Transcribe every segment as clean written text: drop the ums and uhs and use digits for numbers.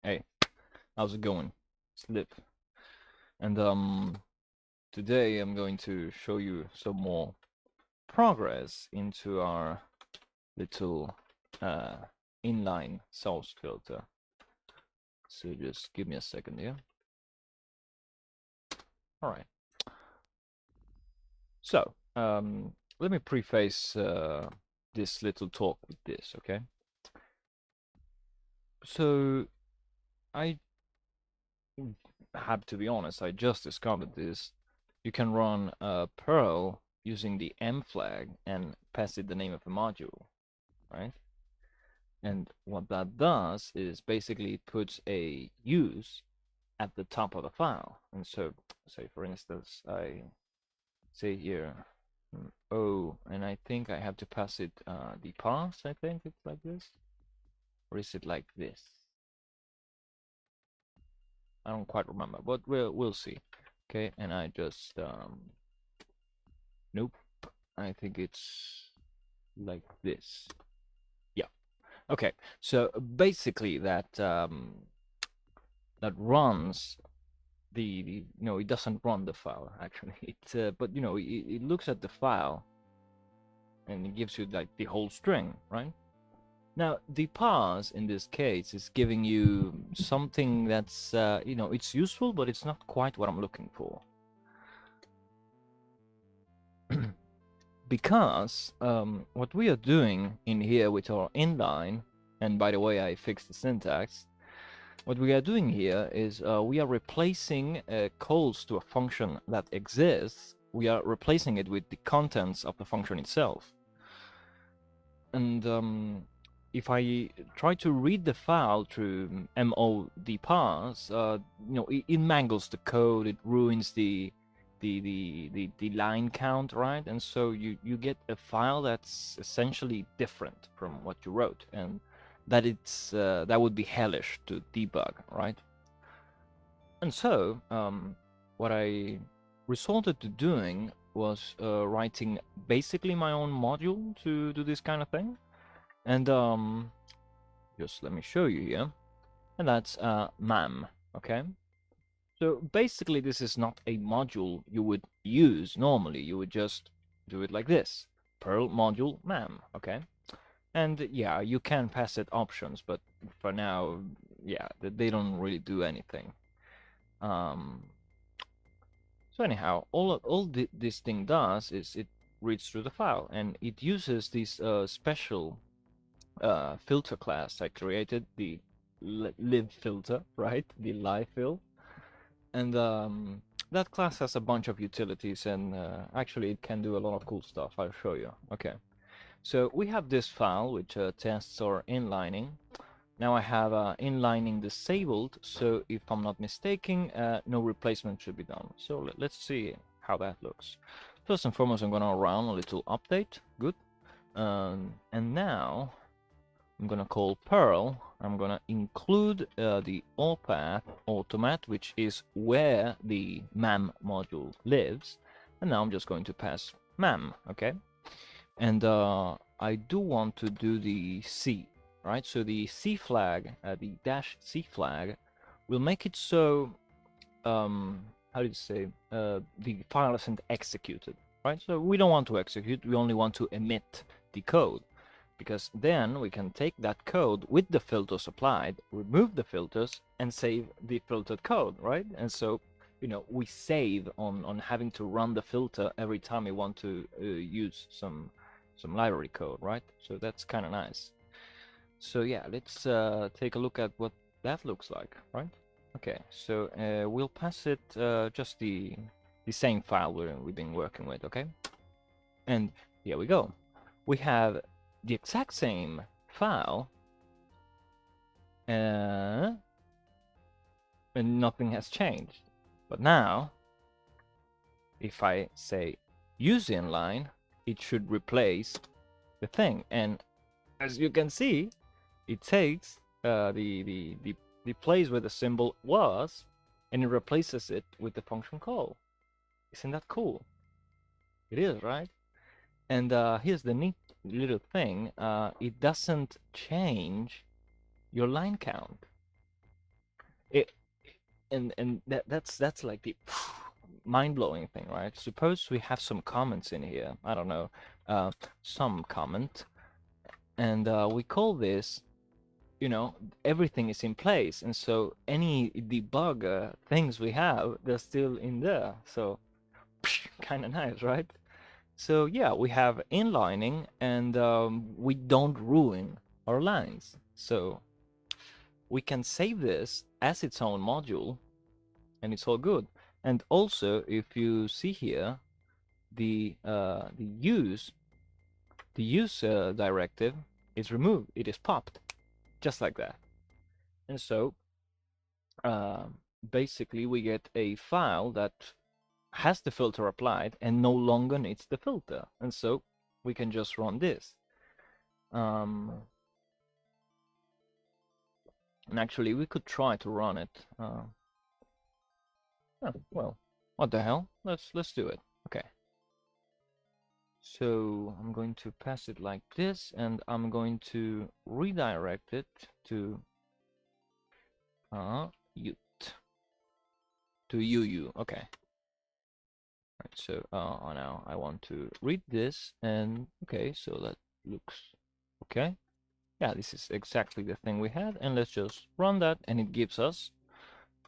Hey, how's it going? Slip. And today I'm going to show you some more progress into our little uh inline source filter. So just give me a second here. All right. So let me preface this little talk with this, okay? So I have to be honest, I just discovered this. You can run perl using the m flag and pass it the name of a module, right? And what that does is basically it puts a use at the top of the file. And so, say for instance, I say here, oh, and I think I have to pass it the pass. I think it's like this, or is it like this? I don't quite remember, but we'll see. Okay, and I just nope. I think it's like this. Yeah. Okay. So basically, that runs the no, it doesn't run the file actually. It but it looks at the file and it gives you like the whole string, right? Now the parse in this case is giving you something that's it's useful, but it's not quite what I'm looking for. Because what we are doing in here with our inline, and by the way, I fixed the syntax. What we are doing here is we are replacing calls to a function that exists. We are replacing it with the contents of the function itself. And if I try to read the file through mod parse, it mangles the code. It ruins the line count, right? And so you get a file that's essentially different from what you wrote, and that would be hellish to debug, right? And so what I resorted to doing was writing basically my own module to do this kind of thing. And just let me show you here. And that's mam, okay? So basically this is not a module you would use normally. You would just do it like this. Perl module mam, okay? And yeah, you can pass it options, but for now, yeah, they don't really do anything. So anyhow, all this thing does is it reads through the file, and it uses this special filter class I created, the live filter, right? The live fill. And that class has a bunch of utilities, and actually it can do a lot of cool stuff. I'll show you. Okay. So we have this file which tests our inlining. Now I have inlining disabled, so if I'm not mistaken, no replacement should be done. So let's see how that looks. First and foremost, I'm gonna run a little update. Good. And now I'm gonna call perl. I'm gonna include the all-path automat, which is where the mam module lives. And now I'm just going to pass mam, okay? And I do want to do the C, right? So the C flag, the dash C flag, will make it so, how do you say, the file isn't executed, right? So we don't want to execute, we only want to emit the code, because then we can take that code with the filters applied, remove the filters, and save the filtered code, right? And so, we save on having to run the filter every time we want to use some library code, right? So that's kind of nice. So yeah, let's take a look at what that looks like, right? Okay, so we'll pass it just the same file we've been working with, okay? And here we go. We have the exact same file, and nothing has changed. But now, if I say use inline, it should replace the thing. And as you can see, it takes the place where the symbol was, and it replaces it with the function call. Isn't that cool? It is, right? And here's the neat little thing. It doesn't change your line count. it and that's like the mind-blowing thing, right? Suppose we have some comments in here. I don't know, some comment, and we call this, you know, everything is in place, and so any debug things we have, they're still in there. So kind of nice, right? So yeah, we have inlining, and we don't ruin our lines. So we can save this as its own module, and it's all good. And also, if you see here, the use directive is removed. It is popped, just like that. And so uh, basically, we get a file that has the filter applied and no longer needs the filter. And so we can just run this. And actually, we could try to run it. Oh, well, what the hell? Let's do it. Okay. So I'm going to pass it like this, and I'm going to redirect it to ut to uu. Okay. Right, so now I want to read this, and okay, so that looks okay. Yeah, this is exactly the thing we had, and let's just run that, and it gives us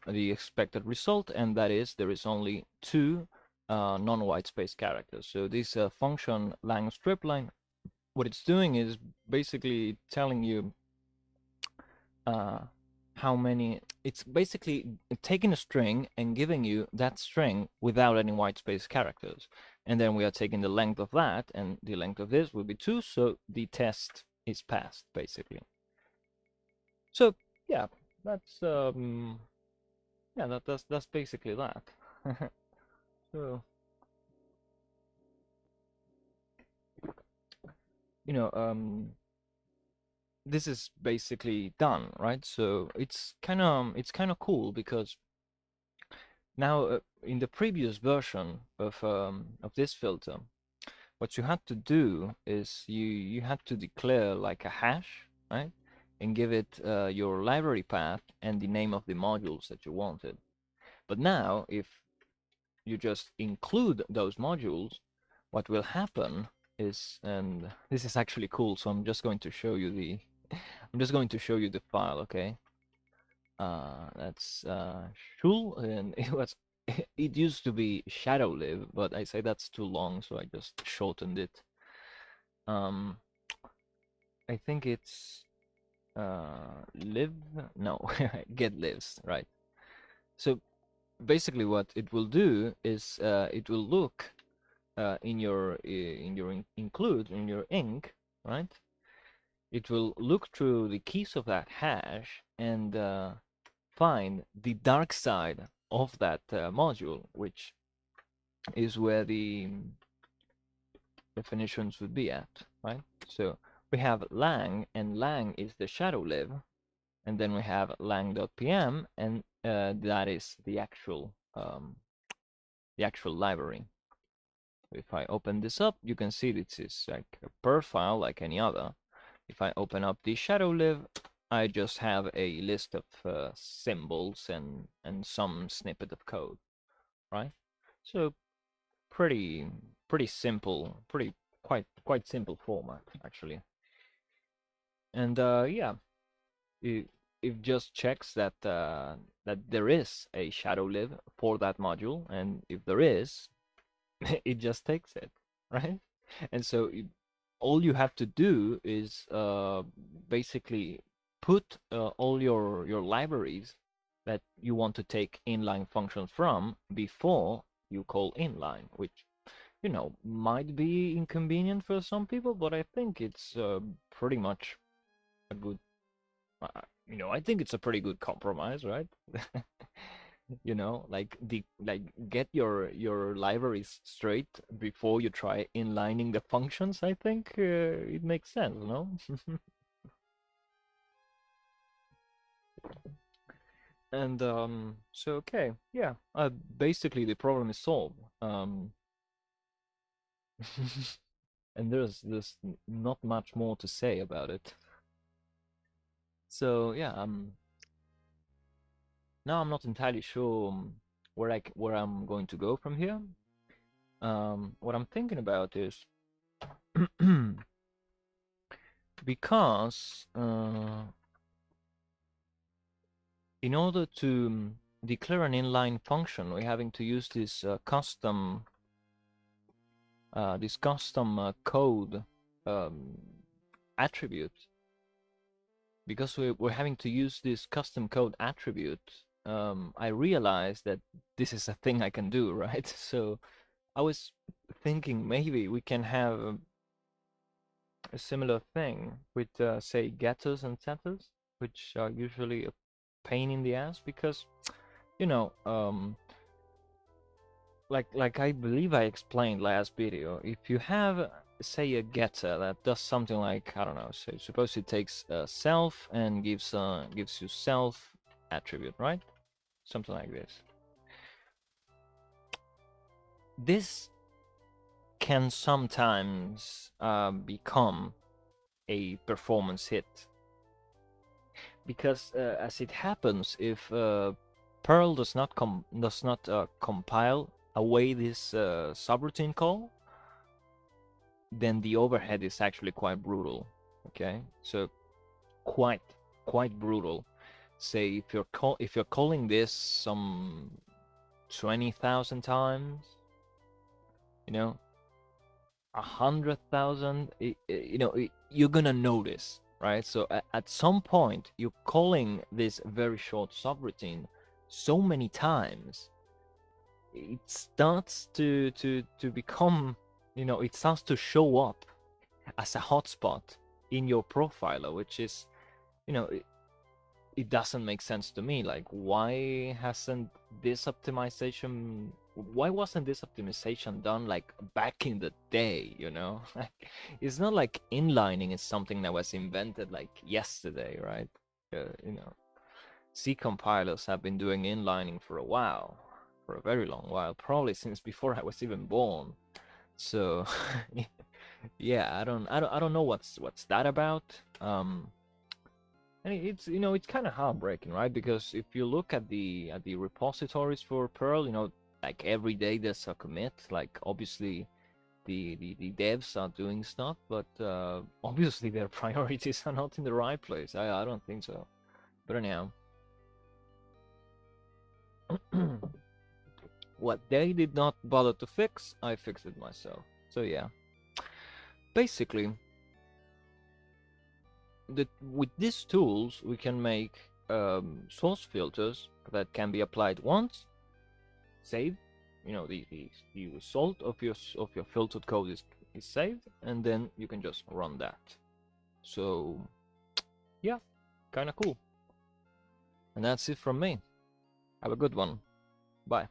the expected result, and that is there is only two non-white space characters. So this function lang stripline, what it's doing is basically telling you uh, how many. It's basically taking a string and giving you that string without any white space characters, and then we are taking the length of that, and the length of this will be 2, so the test is passed basically. So yeah, that's yeah, that's basically that. So you know, this is basically done, right? So it's kind of cool because now in the previous version of this filter, what you had to do is you had to declare like a hash, right? And give it your library path and the name of the modules that you wanted. But now, if you just include those modules, what will happen is, and this is actually cool, so I'm just going to show you the I'm just going to show you the file, okay? That's shul, and it used to be shadowlive, but I say that's too long, so I just shortened it. Um, I think it's live, no, get lives, right? So basically, what it will do is it will look include in your ink, right? It will look through the keys of that hash and find the dark side of that module, which is where the definitions would be at, right? So we have lang, and lang is the shadow lib, and then we have lang.pm, and that is the actual library. If I open this up, you can see this is like a perl file like any other. If I open up the shadow lib, I just have a list of symbols and some snippet of code, right? So pretty pretty simple, pretty quite simple format actually. And yeah, it it just checks that that there is a shadow lib for that module, and if there is, it just takes it, right? And so all you have to do is basically put all your libraries that you want to take inline functions from before you call inline, which might be inconvenient for some people, but I think it's pretty much a good I think it's a pretty good compromise, right? Like get your libraries straight before you try inlining the functions. I think it makes sense, no? And so okay, yeah, basically the problem is solved. And there's not much more to say about it. So yeah, Now I'm not entirely sure where I'm going to go from here. What I'm thinking about is because in order to declare an inline function, we're having to use this custom code um, attribute. Because we're having to use this custom code attribute, I realized that this is a thing I can do, right? So I was thinking maybe we can have a similar thing with, say, getters and setters, which are usually a pain in the ass because, you know, like I believe I explained last video, if you have, say, a getter that does something like, I don't know, so suppose it takes self and gives you self attribute, right? Something like this. This can sometimes become a performance hit because, as it happens, if Perl does not compile away this subroutine call, then the overhead is actually quite brutal. Okay, so quite brutal. Say if you're calling this some 20,000 times, you know, 100,000, you're gonna notice, right? So at some point, you're calling this very short subroutine so many times, it starts to become, it starts to show up as a hotspot in your profiler, which is, it doesn't make sense to me. Like, why wasn't this optimization done like back in the day, Like, it's not like inlining is something that was invented like yesterday, right? C compilers have been doing inlining for a while, for a very long while, probably since before I was even born. So yeah, I don't know what's that about. And it's kind of heartbreaking, right? Because if you look at the repositories for Perl, like every day there's a commit. Like, obviously the devs are doing stuff, but obviously their priorities are not in the right place. I don't think so. But anyhow, what they did not bother to fix, I fixed it myself. So yeah, basically, with these tools we can make source filters that can be applied once, saved, the result of your filtered code is saved, and then you can just run that. So yeah, kind of cool. And that's it from me. Have a good one. Bye.